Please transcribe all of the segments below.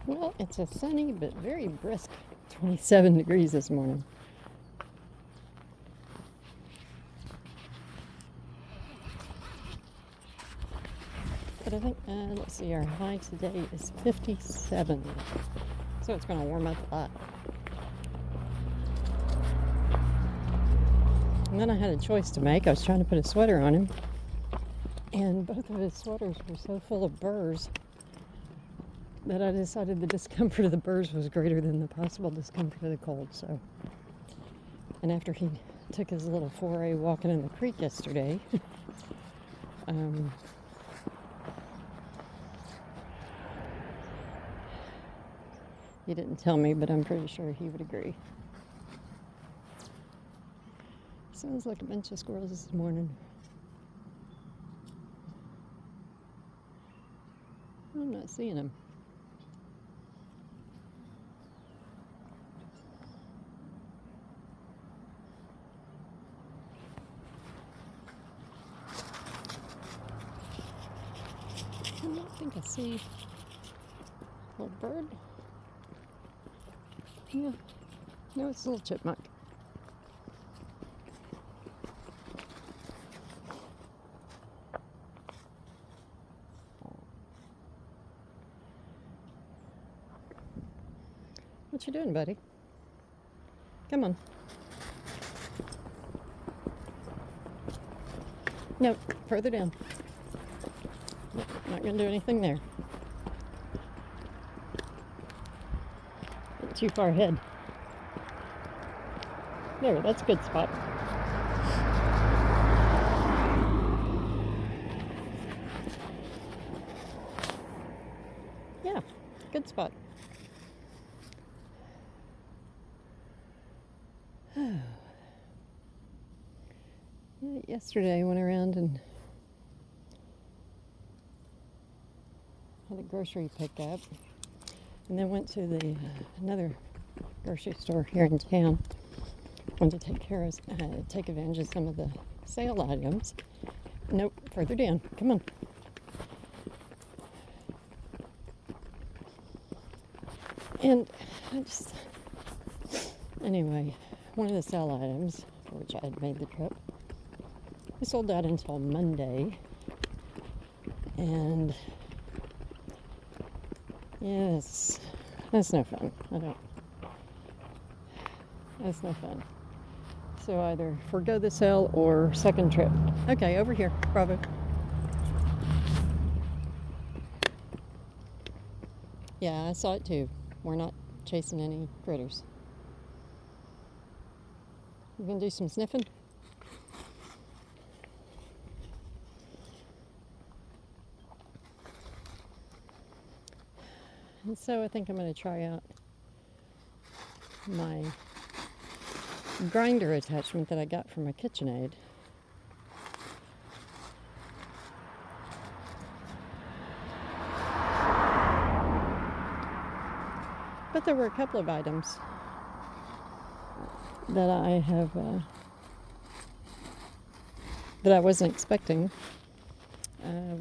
Well, it's a sunny but very brisk 27 degrees this morning. But I think, let's see, our high today is 57. So it's going to warm up a lot. And then I had a choice to make. I was trying to put a sweater on him. And both of his sweaters were so full of burrs that I decided the discomfort of the burrs was greater than the possible discomfort of the cold. So, and after he took his little foray walking in the creek yesterday, he didn't tell me, but I'm pretty sure he would agree. Sounds like a bunch of squirrels this morning. I'm not seeing them. I don't think I see a little bird. Yeah, no, it's a little chipmunk. What you doing, buddy? Come on. No, further down. Nope, not gonna do anything there. Too far ahead. There, that's a good spot. Yeah, good spot. Yesterday I went around and had a grocery pickup, and then went to the another grocery store here in town. Wanted to take advantage of some of the sale items. Nope, further down. Come on. And anyway, one of the sale items for which I had made the trip, we sold out until Monday. And yes, that's no fun. That's no fun. So either forgo the sale or second trip. Okay, over here, Bravo. Yeah, I saw it too. We're not chasing any critters. You gonna do some sniffing? And so I think I'm gonna try out my grinder attachment that I got from a KitchenAid. But there were a couple of items that I have that I wasn't expecting.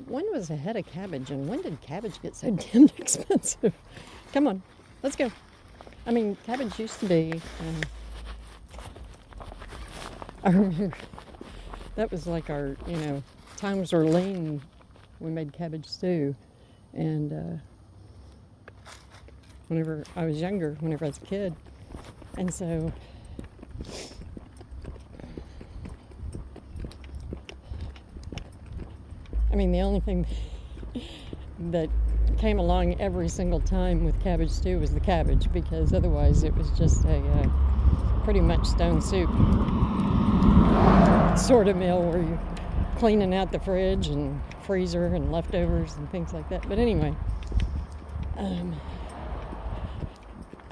One was a head of cabbage, and when did cabbage get so damn expensive? Come on, let's go. I mean, cabbage used to be. I remember that was like our, times were lean. We made cabbage stew, and whenever I was younger, whenever I was a kid, and so I mean, the only thing that came along every single time with cabbage stew was the cabbage, because otherwise it was just a pretty much stone soup sort of meal where you're cleaning out the fridge and freezer and leftovers and things like that. But anyway, I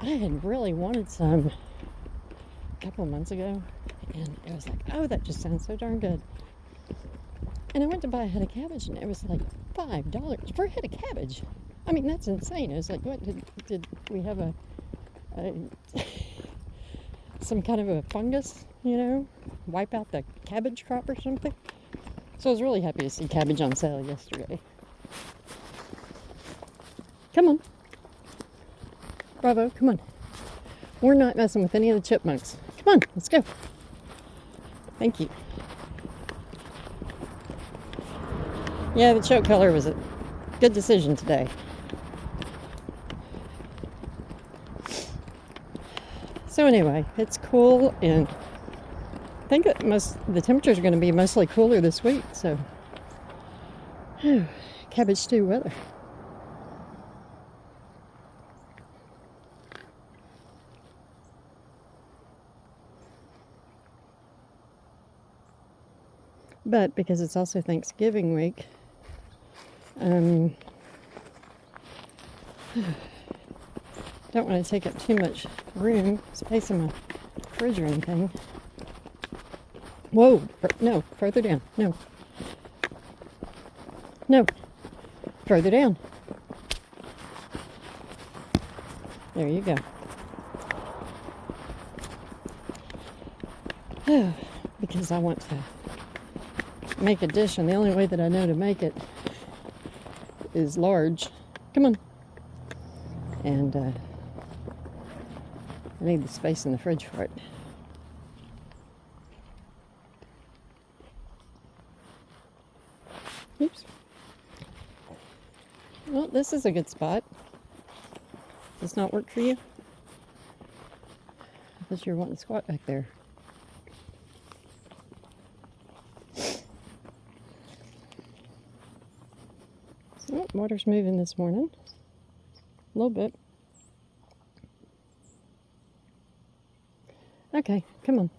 had really wanted some a couple of months ago, and it was like, oh, that just sounds so darn good. And I went to buy a head of cabbage, and it was like $5 for a head of cabbage. I mean, that's insane. It was like, what, did we have a some kind of a fungus, wipe out the cabbage crop or something? So I was really happy to see cabbage on sale yesterday. Come on. Bravo, come on. We're not messing with any of the chipmunks. Come on, let's go. Thank you. Yeah, the choke color was a good decision today. So anyway, it's cool, and I think the temperatures are going to be mostly cooler this week, so cabbage stew weather. But because it's also Thanksgiving week, don't want to take up too much space in my fridge or anything. Whoa, no, further down, no. No, further down. There you go. Because I want to make a dish, and the only way that I know to make it is large. Come on. And I need the space in the fridge for it. Oops. Well, this is a good spot. Does this not work for you? I thought you were wanting to squat back there. Oh, water's moving this morning. A little bit. Okay, come on.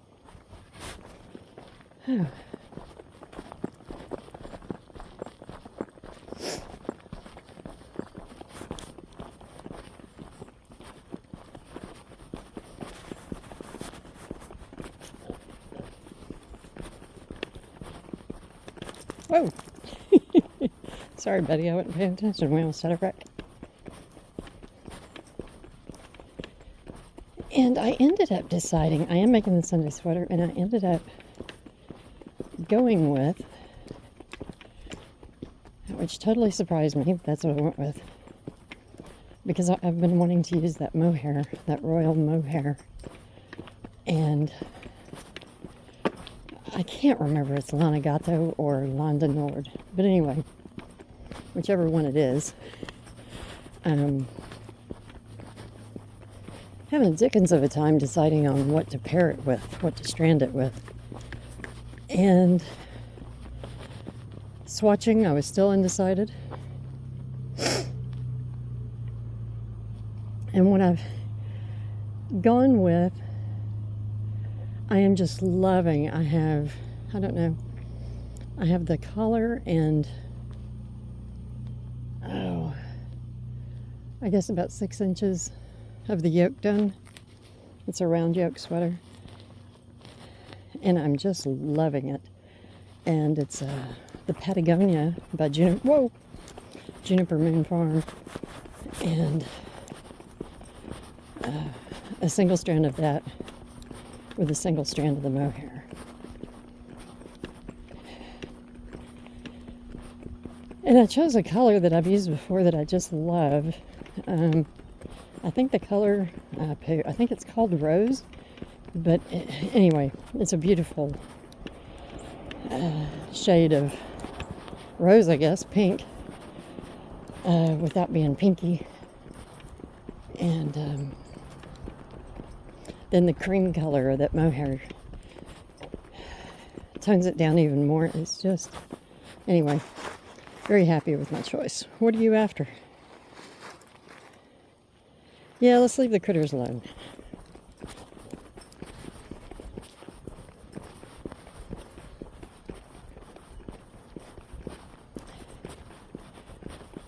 Whoa. Sorry, buddy, I wasn't paying attention. We almost had a wreck. And I ended up deciding, I am making the Sunday sweater, and I ended up going with, which totally surprised me, that's what I went with, because I've been wanting to use that mohair, that royal mohair, and I can't remember if it's Lanigato or Londa Nord, but anyway, whichever one it is. Having a dickens of a time deciding on what to pair it with, what to strand it with. And swatching, I was still undecided. And what I've gone with, I am just loving. I have the collar and, I guess about 6 inches of the yoke done. It's a round yoke sweater. And I'm just loving it. And it's the Patagonia by Juniper Moon Farm. And a single strand of that with a single strand of the mohair. And I chose a color that I've used before that I just love. I think the color, I think it's called Rose, but anyway, it's a beautiful shade of rose, I guess, pink, without being pinky. And then the cream color of that mohair tones it down even more. It's just, anyway, very happy with my choice. What are you after? Yeah, let's leave the critters alone.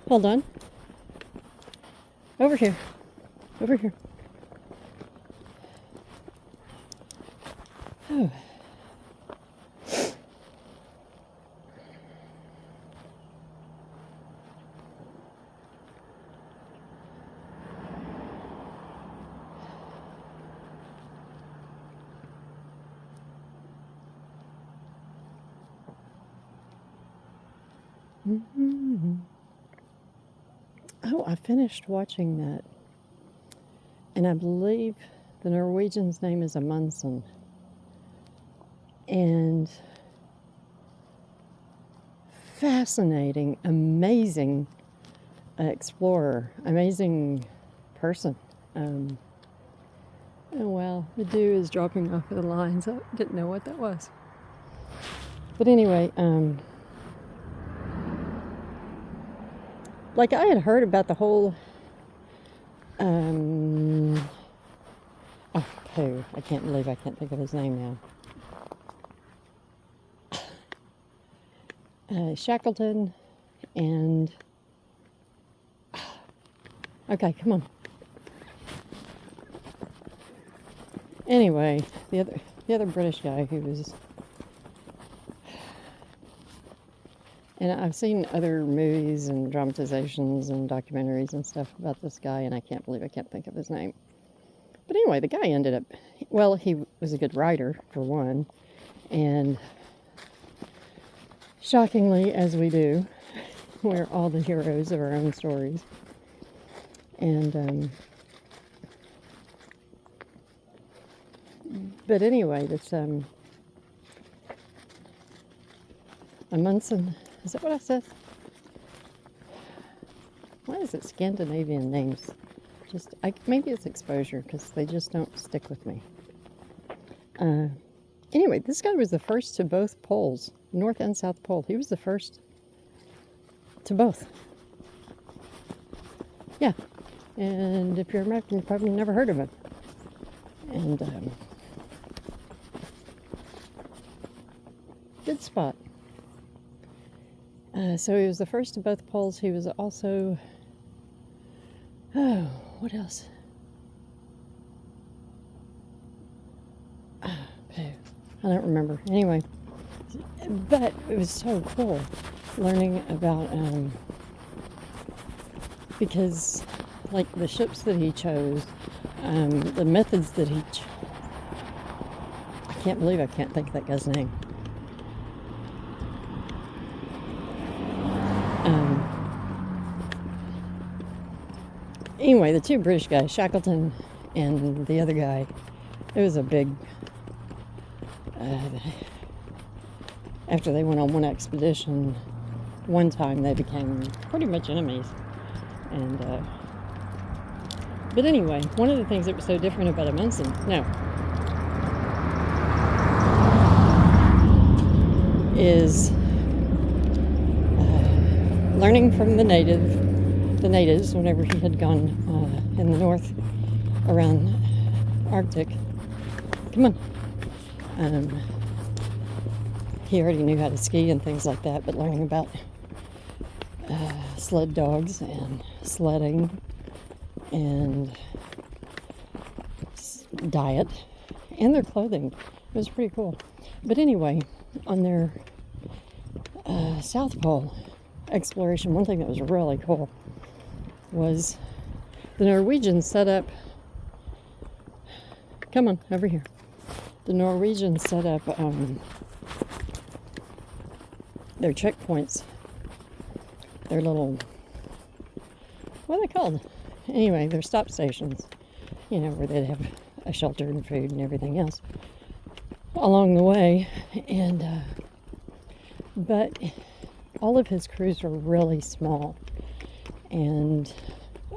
Hold on. Over here. Over here. Oh. Mm-hmm. Oh, I finished watching that And I believe the Norwegian's name is Amundsen. And fascinating, amazing explorer, amazing person. Oh well, the dew is dropping off of the lines. I didn't know what that was. But anyway, like I had heard about the whole, oh, poo, I can't believe I can't think of his name now. Shackleton and, okay, come on. Anyway, the other British guy who was, and I've seen other movies and dramatizations and documentaries and stuff about this guy, and I can't believe I can't think of his name. But anyway, the guy ended up, well, he was a good writer, for one, and shockingly, as we do, we're all the heroes of our own stories. And, but anyway, this, Amundsen, is that what I said? Why is it Scandinavian names? Maybe it's exposure, because they just don't stick with me. Anyway, this guy was the first to both poles, North and South Pole. He was the first to both. Yeah. And if you're American, you've probably never heard of him. And, good spot. So he was the first to both poles. He was also, oh, what else? I don't remember. Anyway, but it was so cool learning about, because like the ships that he chose, the methods that he I can't believe I can't think of that guy's name. Anyway, the two British guys, Shackleton and the other guy, it was a big, after they went on one expedition, one time they became pretty much enemies. And, but anyway, one of the things that was so different about Amundsen, is learning from the natives whenever he had gone in the north around Arctic. Come on. He already knew how to ski and things like that, but learning about sled dogs and sledding and diet and their clothing. It was pretty cool. But anyway, on their South Pole exploration, one thing that was really cool was the Norwegians set up, come on, over here. The Norwegians set up their checkpoints, their little, what are they called? Anyway, their stop stations, where they'd have a shelter and food and everything else along the way. And, but all of his crews were really small, and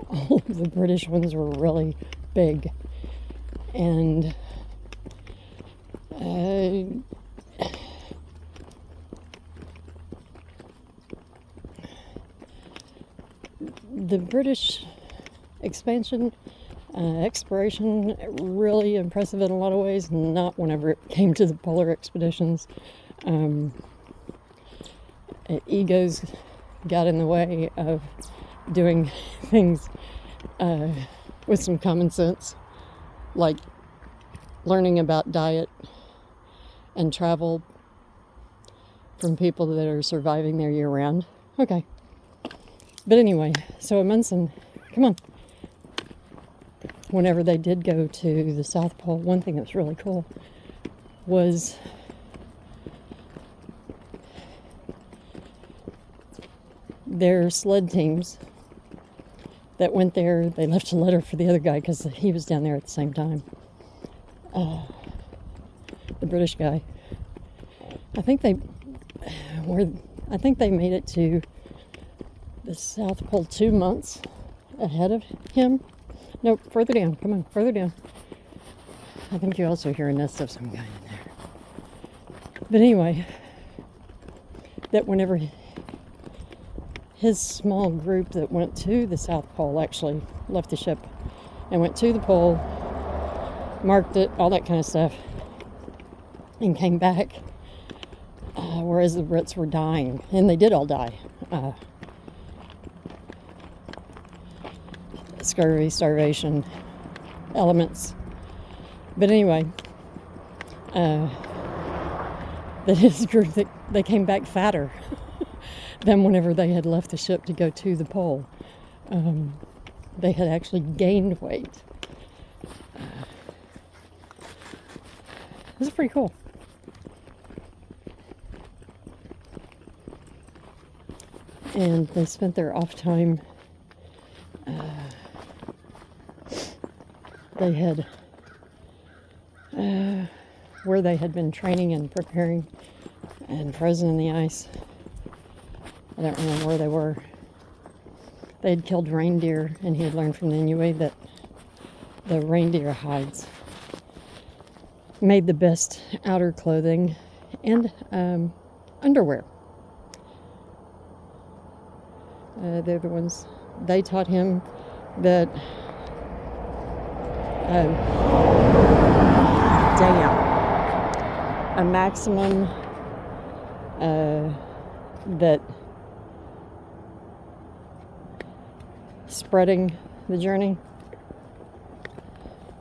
all of the British ones were really big. And the British exploration, really impressive in a lot of ways, not whenever it came to the polar expeditions. Egos got in the way of doing things with some common sense, like learning about diet and travel from people that are surviving there year round. Okay. But anyway, so Amundsen, come on. Whenever they did go to the South Pole, one thing that was really cool was their sled teams that went there. They left a letter for the other guy because he was down there at the same time. The British guy. I think they made it to the South Pole 2 months ahead of him. No, further down. Come on, further down. I think you also hear a nest of some kind in there. But anyway, that whenever his small group that went to the South Pole actually left the ship and went to the pole, marked it, all that kind of stuff, and came back, whereas the Brits were dying, and they did all die. Scurvy, starvation, elements. But anyway, that his group, they came back fatter than whenever they had left the ship to go to the pole. They had actually gained weight. This is pretty cool. And they spent their off time. They had where they had been training and preparing and frozen in the ice. I don't remember where they were. They had killed reindeer, and he had learned from the Inuit that the reindeer hides made the best outer clothing and underwear. They're the ones, they taught him that, a maximum that spreading the journey.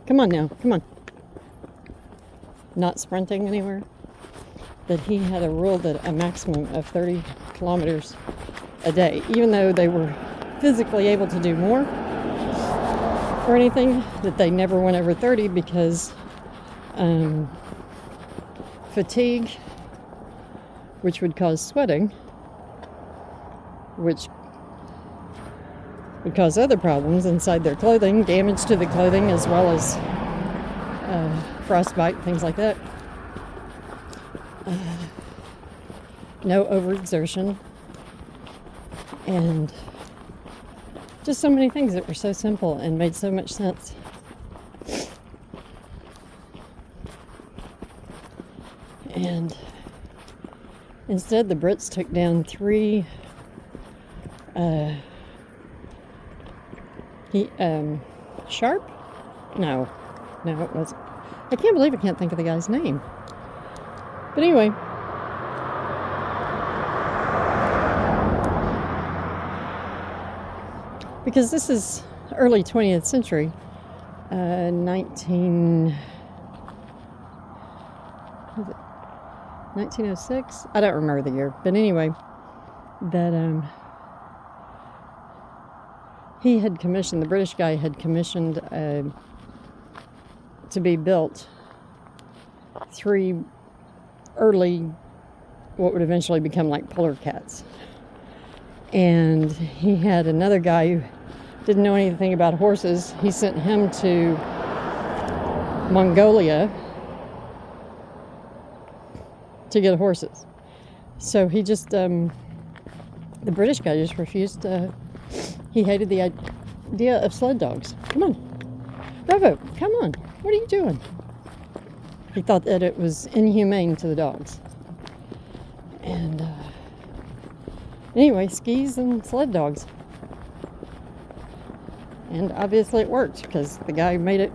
Come on now, come on. Not sprinting anywhere. That he had a rule that a maximum of 30 kilometers a day, even though they were physically able to do more or anything, that they never went over 30 because fatigue, which would cause sweating, which would cause other problems inside their clothing, damage to the clothing, as well as frostbite, things like that. No overexertion, and just so many things that were so simple and made so much sense. And instead, the Brits took down 3 Sharp? No, it wasn't. I can't believe I can't think of the guy's name. But anyway, because this is early 20th century, 1906? I don't remember the year, but anyway, that he had commissioned, the British guy had commissioned to be built 3 early, what would eventually become like polar cats. And he had another guy who didn't know anything about horses. He sent him to Mongolia to get horses. So he just, the British guy just refused. He hated the idea of sled dogs. Come on, Bravo, come on. What are you doing? He thought that it was inhumane to the dogs. And anyway, skis and sled dogs. And obviously it worked because the guy made it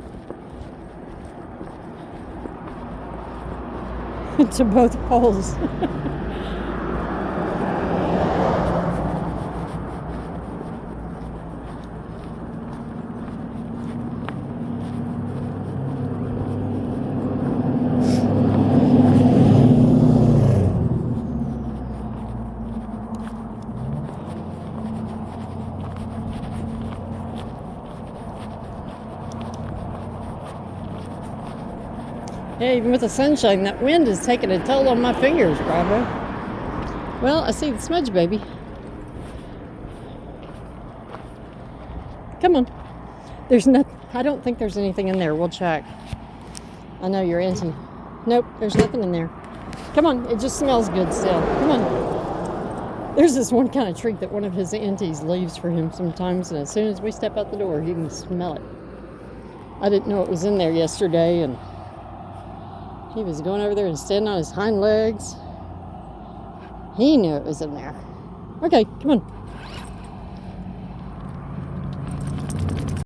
to both poles. Yeah, even with the sunshine, that wind is taking a toll on my fingers, Bravo. Well, I see the smudge baby Come on. There's nothing. I don't think there's anything in there. We'll check. I know you're into. Nope, there's nothing in there. Come on, it just smells good still. Come on. There's this one kind of treat that one of his aunties leaves for him sometimes, and as soon as we step out the door, he can smell it. I didn't know it was in there yesterday, and he was going over there and standing on his hind legs. He knew it was in there. Okay, come on.